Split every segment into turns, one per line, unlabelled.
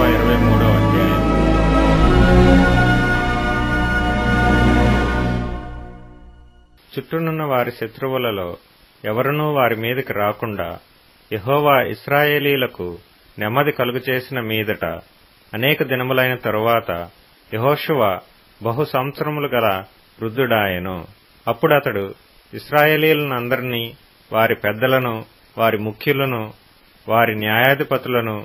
23వ అధ్యాయం. చుట్టూనున్న వారి శత్రువులలో ఎవరునూ వారి మీదకి రాకుండా యెహోవా ఇశ్రాయేలీలకు నెమ్మది కలుగచేసిన మీదట అనేక దినములైన తరువాత యెహోషువ బహు సంవత్సరములు గల వృద్ధుడాయెను. అప్పుడతడు ఇశ్రాయేలీలందరినీ, వారి పెద్దలను, వారి ముఖ్యులను, వారి న్యాయాధిపతులను,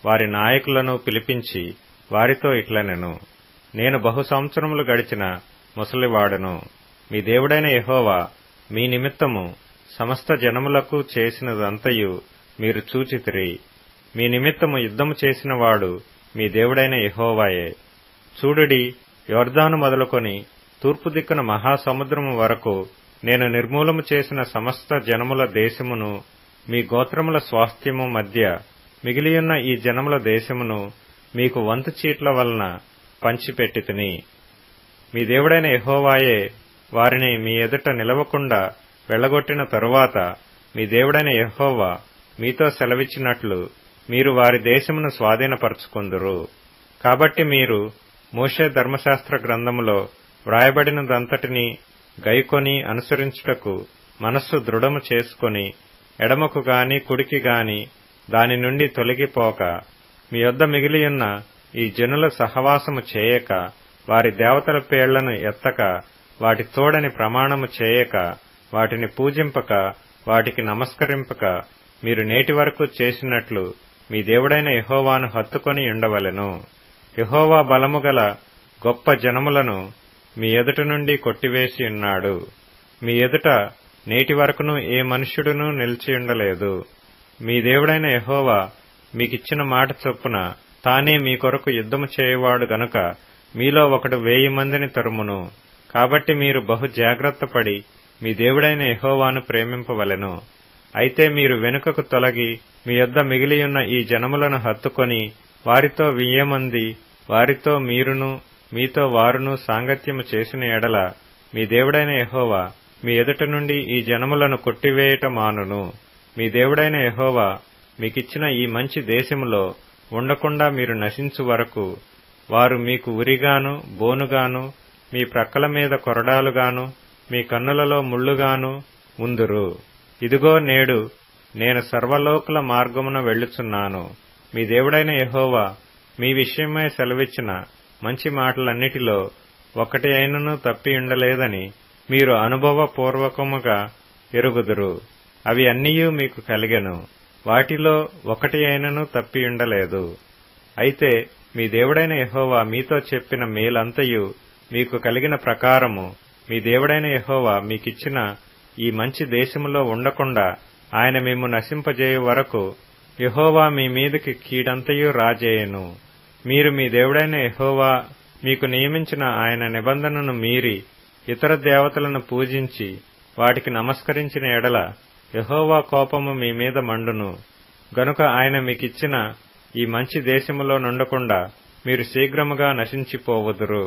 వారి నాయకులను పిలిపించి వారితో ఇట్లనెను: నేను బహు సంవత్సరములు గడిచిన ముసలివాడను. మీ దేవుడైన యెహోవా మీ నిమిత్తము సమస్త జనములకు చేసినదంతయు మీరు చూచితిరి. మీ నిమిత్తము యుద్ధము చేసినవాడు మీ దేవుడైన యెహోవాయే. చూడుడి, యొర్దాను మొదలుకొని తూర్పు దిక్కున మహాసముద్రము వరకు నేను నిర్మూలము చేసిన సమస్త జనముల దేశమును, మీ గోత్రముల స్వాస్థ్యము మధ్య మిగిలియున్న ఈ జనముల దేశమును మీకు వంతు చీట్ల వలన పంచిపెట్టితిని. మీ దేవుడైన యెహోవాయే వారిని మీ ఎదుట నిలవకుండా వెళ్లగొట్టిన తరువాత మీ దేవుడైన యెహోవా మీతో సెలవిచ్చినట్లు మీరు వారి దేశమును స్వాధీనపరచుకొందురు. కాబట్టి మీరు మోషే ధర్మశాస్త్ర గ్రంథములో వ్రాయబడినదంతటినీ గైకొని అనుసరించుటకు మనస్సు దృఢము చేసుకొని ఎడమకు గాని కుడికి గాని దాని నుండి తొలగిపోక, మీ యొద్ద మిగిలియున్న ఈ జనుల సహవాసము చేయక, వారి దేవతల పేళ్లను ఎత్తక, వాటి తోడని ప్రమాణము చేయక, వాటిని పూజింపక, వాటికి నమస్కరింపక, మీరు నేటి వరకు చేసినట్లు మీ దేవుడైన యెహోవాను హత్తుకొని ఉండవలెను. యెహోవా బలము గల గొప్ప జనములను మీ ఎదుట నుండి కొట్టివేసి ఉన్నాడు. మీ ఎదుట నేటి వరకును ఏ మనుష్యుడునూ నిలిచియుండలేదు. మీ దేవుడైన యెహోవా మీకిచ్చిన మాట చొప్పున తానే మీ కొరకు యుద్ధము చేయువాడు గనుక మీలో ఒకడు 1000 మందిని తరుమును. కాబట్టి మీరు బహు జాగ్రత్తపడి మీ దేవుడైన యెహోవాను ప్రేమింపవలెను. అయితే మీరు వెనుకకు తొలగి మీ యొద్ద మిగిలియున్న ఈ జనములను హత్తుకొని వారితో 1000 మంది, వారితో మీరును మీతో వారును సాంగత్యము చేసిన ఎడల మీ దేవుడైన యెహోవా మీ ఎదుట నుండి ఈ జనములను కొట్టివేయట మానును. మీ దేవుడైన యెహోవా మీకిచ్చిన ఈ మంచి దేశములో ఉండకుండా మీరు నశించు వరకు వారు మీకు ఉరిగాను, బోనుగాను, మీ ప్రక్కల మీద కొరడాలుగాను, మీ కన్నులలో ముళ్లుగాను ఉందురు. ఇదిగో నేడు నేను సర్వలోకుల మార్గమున వెళ్ళుచున్నాను. మీ దేవుడైన యెహోవా మీ విషయమై సెలవిచ్చిన మంచి మాటలన్నిటిలో ఒకటి అయినను తప్పి ఉండలేదని మీరు అనుభవపూర్వకముగా ఎరుగుదురు. అవి అన్నియూ మీకు కలిగెను, వాటిలో ఒకటి అయినను తప్పి ఉండలేదు. అయితే మీ దేవుడైన యెహోవా మీతో చెప్పిన మేలంతయు మీకు కలిగిన ప్రకారము మీ దేవుడైన యెహోవా మీకిచ్చిన ఈ మంచి దేశములో ఉండకుండా ఆయన మేము నశింపజేయు వరకు యెహోవా మీ మీదికి కీడంతయు రాజేయను. మీరు మీ దేవుడైన యెహోవా మీకు నియమించిన ఆయన నిబంధనను మీరి ఇతర దేవతలను పూజించి వాటికి నమస్కరించిన ఎడల యెహోవా కోపము మీ మీద మండును. గనుక ఆయన మీకిచ్చిన ఈ మంచి దేశములో నుండకుండా మీరు శీఘ్రముగా నశించిపోవుదురు.